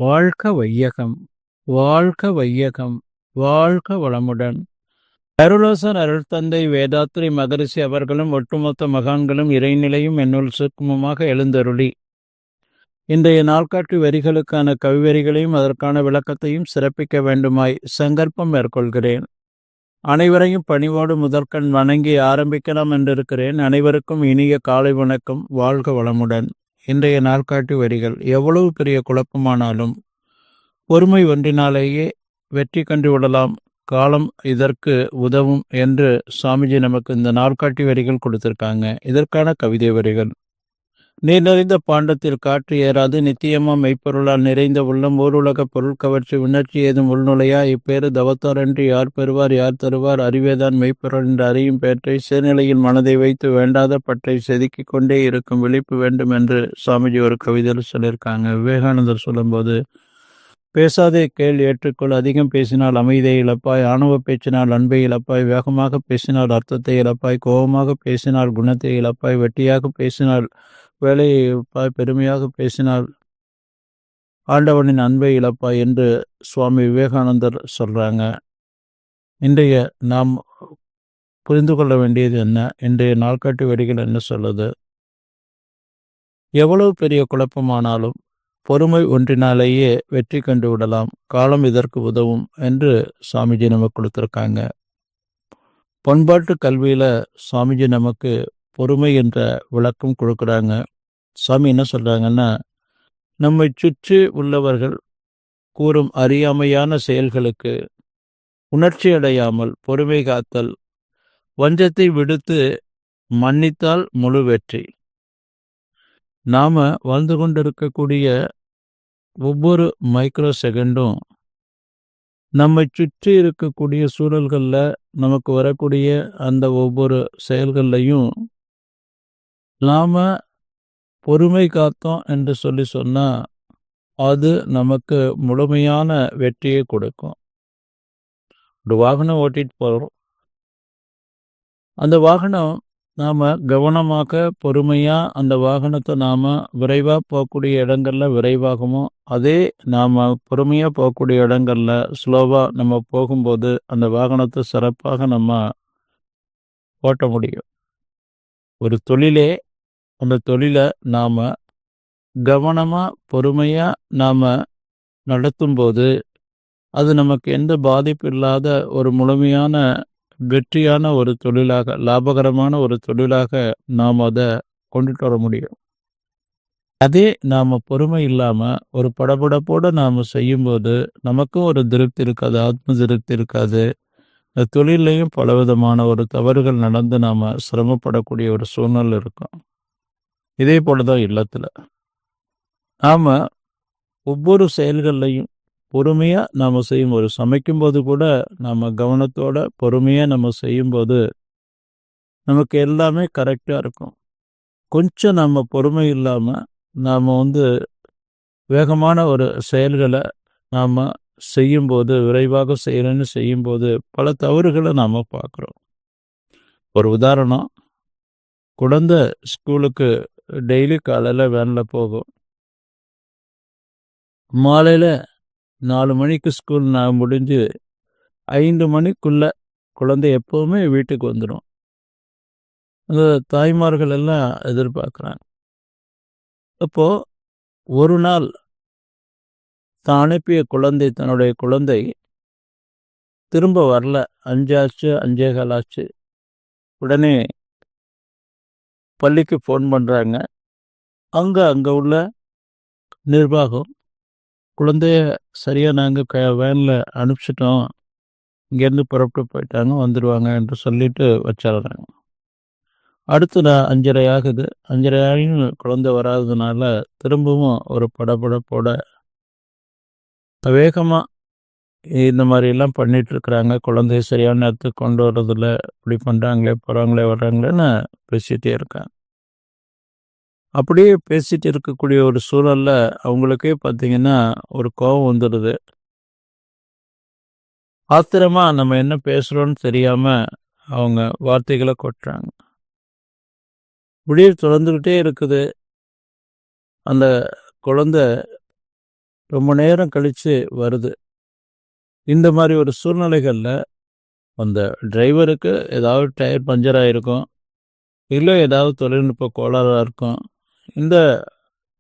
வாழ்க வையகம், வாழ்க வையகம், வாழ்க வளமுடன். அருளாசர் அருள்தந்தை வேதாத்ரி மகரிஷி அவர்களும் ஒட்டுமொத்த மகான்களும் இறைநிலையும் என்னுள் சூக்குமமாக எழுந்தருளி இன்றைய நாள்காட்டி வரிகளுக்கான கவிவரிகளையும் அதற்கான விளக்கத்தையும் சிறப்பிக்க வேண்டுமாய் சங்கல்பம் மேற்கொள்கிறேன். அனைவரையும் பணிவோடு முதற்கண் வணங்கி ஆரம்பிக்கலாம் என்றிருக்கிறேன். அனைவருக்கும் இனிய காலை வணக்கம். வாழ்க வளமுடன். இன்றைய நாள்காட்டி வரிகள். எவ்வளவு பெரிய குழப்பமானாலும் பொறுமை ஒன்றினாலேயே வெற்றி கண்டு விடலாம், காலம் இதற்கு உதவும் என்று சாமிஜி நமக்கு இந்த நாள்காட்டி வரிகள் கொடுத்திருக்காங்க. இதற்கான கவிதை வரிகள். நீர் நிறைந்த பாண்டத்தில் காற்று ஏறாது, நித்தியமா மெய்ப்பொருளால் நிறைந்த உள்ளம் ஓருலக பொருள் கவர்ச்சி உணர்ச்சி ஏதும் உள்நுழையா இப்பேறு தவத்தாரன்றி யார் பெறுவார் யார் தருவார், அறிவேதான் மெய்ப்பொருள் என்று அறியும் பேற்றை சேர்நிலையில் மனதை வைத்து வேண்டாத பற்றை செதுக்கிக் கொண்டே இருக்கும் விழிப்பு வேண்டும் என்று சாமிஜி ஒரு கவிதையில் சொல்லியிருக்காங்க. விவேகானந்தர் சொல்லும்போது, பேசாதே கேள் ஏற்றுக்கொள், அதிகம் பேசினால் அமைதியை இழப்பாய், ஆணவ பேச்சினால் அன்பை இழப்பாய், வேகமாக பேசினால் அர்த்தத்தை இழப்பாய், கோபமாக பேசினால் குணத்தை இழப்பாய், வெட்டியாக பேசினால் வேலையை இழப்பாய், பெருமையாக பேசினால் ஆண்டவனின் அன்பை இழப்பாய் என்று சுவாமி விவேகானந்தர் சொல்றாங்க. இன்றைய நாம் புரிந்து கொள்ள வேண்டியது என்ன? இன்றைய நாள்காட்டி வரிகள் என்ன சொல்லுது? எவ்வளவு பெரிய குழப்பமானாலும் பொறுமை ஒன்றினாலேயே வெற்றி கண்டு விடலாம், காலம் இதற்கு உதவும் என்று சாமிஜி நமக்கு கொடுத்துருக்காங்க. பண்பாட்டு கல்வியில சாமிஜி நமக்கு பொறுமை என்ற விளக்கம் கொடுக்குறாங்க. சாமி என்ன சொல்றாங்கன்னா, நம்மை சுற்றி உள்ளவர்கள் கூறும் அறியாமையான செயல்களுக்கு உணர்ச்சி அடையாமல் பொறுமை காத்தல், வஞ்சத்தை விடுத்து மன்னித்தால் முழு வெற்றி. நாம வாழ்ந்து கொண்டிருக்கக்கூடிய ஒவ்வொரு மைக்ரோ செகண்டும் நம்மை சுற்றி இருக்கக்கூடிய சூழல்களில் நமக்கு வரக்கூடிய அந்த ஒவ்வொரு செயல்கள்லையும் நாம பொறுமை காத்தோம் என்று சொன்னா அது நமக்கு முழுமையான வெற்றியை கொடுக்கும். ஒரு வாகனம் ஓட்டிட்டு போகிறோம். அந்த வாகனம் நாம் கவனமாக பொறுமையாக அந்த வாகனத்தை நாம் விரைவாக போகக்கூடிய இடங்களில் விரைவாகவும், அதே நாம் பொறுமையாக போகக்கூடிய இடங்களில் ஸ்லோவாக நம்ம போகும்போது அந்த வாகனத்தை சிறப்பாக நம்ம ஓட்ட முடியும். ஒரு தொழிலே, அந்த தொழிலை நாம் கவனமாக பொறுமையாக நாம் நடத்தும்போது அது நமக்கு எந்த பாதிப்பு இல்லாத ஒரு முழுமையான வெற்றியான ஒரு தொழிலாக, லாபகரமான ஒரு தொழிலாக நாம் அதை கொண்டுட்டு வர முடியும். அதே நாம் பொறுமை இல்லாமல் ஒரு படபடப்போடு நாம் செய்யும்போது நமக்கும் ஒரு திருப்தி இருக்காது, ஆத்ம திருப்தி இருக்காது. இந்த தொழிலையும் பலவிதமான ஒரு தவறுகள் நடந்து நாம் சிரமப்படக்கூடிய ஒரு சூழ்நிலை இருக்கும். இதே போல தான் இல்லத்தில் நாம் ஒவ்வொரு செயல்கள்லையும் பொறுமையாக நாம் செய்யும். ஒரு சமைக்கும்போது கூட நாம் கவனத்தோட பொறுமையாக நம்ம செய்யும்போது நமக்கு எல்லாமே கரெக்டாக இருக்கும். கொஞ்சம் நம்ம பொறுமை இல்லாமல் நாம் வேகமான ஒரு செயல்களை நாம் செய்யும்போது, விரைவாக செய்யணும்னு செய்யும்போது பல தவறுகளை நாம் பார்க்குறோம். ஒரு உதாரணம், குழந்தை ஸ்கூலுக்கு டெய்லி காலையில் வேனில் போகும். மாலையில் 4 மணிக்கு ஸ்கூல் முடிஞ்சு 5 மணிக்குள்ள குழந்தை எப்போவுமே வீட்டுக்கு வந்துடும். அந்த தாய்மார்கள் எல்லாம் எதிர்பார்க்குறாங்க. அப்போது ஒரு நாள் தான் அனுப்பிய குழந்தை, தன்னுடைய குழந்தை திரும்ப வரல. 5 ஆச்சு, 5:15 ஆச்சு. உடனே பள்ளிக்கு ஃபோன் பண்ணுறாங்க. அங்கே உள்ள நிர்வாகம், குழந்தைய சரியாக நாங்கள் வேனில் அனுப்பிச்சிட்டோம், இங்கேருந்து புறப்பட்டு போயிட்டாங்க, வந்துடுவாங்க என்று சொல்லிட்டு வச்சிடுறாங்க. அடுத்து 5:30 ஆகுது. 5:30 ஆகியும் குழந்தை வராததுனால திரும்பவும் ஒரு படபடப்போட வேகமாக இந்த மாதிரிலாம் பண்ணிகிட்ருக்குறாங்க. குழந்தைய சரியான நேரத்துக்கு கொண்டு வர்றதில்ல, இப்படி பண்ணுறாங்களே, போகிறாங்களே, வர்றாங்களேன்னு பேசிகிட்டே இருக்காங்க. அப்படியே பேசிட்டு இருக்கக்கூடிய ஒரு சூழலில் அவங்களுக்கே பார்த்தீங்கன்னா ஒரு கோபம் வந்துடுது. ஆத்திரமாக நம்ம என்ன பேசுகிறோன்னு தெரியாமல் அவங்க வார்த்தைகளை கொட்டுறாங்க. விடியல் தொடர்ந்துக்கிட்டே இருக்குது. அந்த குழந்தை ரொம்ப நேரம் கழித்து வருது. இந்த மாதிரி ஒரு சூழ்நிலைகளில் அந்த டிரைவருக்கு ஏதாவது டயர் பஞ்சர் ஆகிருக்கும், இல்லை ஏதாவது தொழில்நுட்ப கோளாறாக இருக்கும். இந்த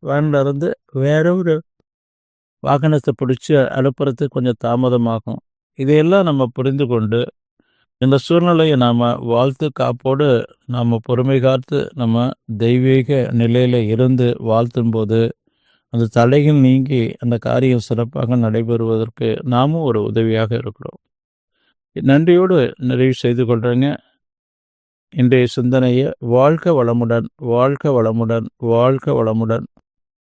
வேனில் இருந்து வேற ஒரு வாகனத்தை பிடிச்சி அனுப்புறதுக்கு கொஞ்சம் தாமதமாகும். இதையெல்லாம் நம்ம புரிந்து கொண்டு இந்த சூழ்நிலையை நாம் வாழ்த்து காப்போடு நாம் பொறுமை காத்து நம்ம தெய்வீக நிலையில் இருந்து வாழ்த்தும் போது அந்த தடைகள் நீங்கி அந்த காரியம் சிறப்பாக நடைபெறுவதற்கு நாமும் ஒரு உதவியாக இருக்கிறோம். நன்றியோடு நிறைவு செய்து கொள்கிறேங்க. இன்றைய சிந்தனையை வாழ்க வளமுடன், வாழ்க வளமுடன், வாழ்க வளமுடன்.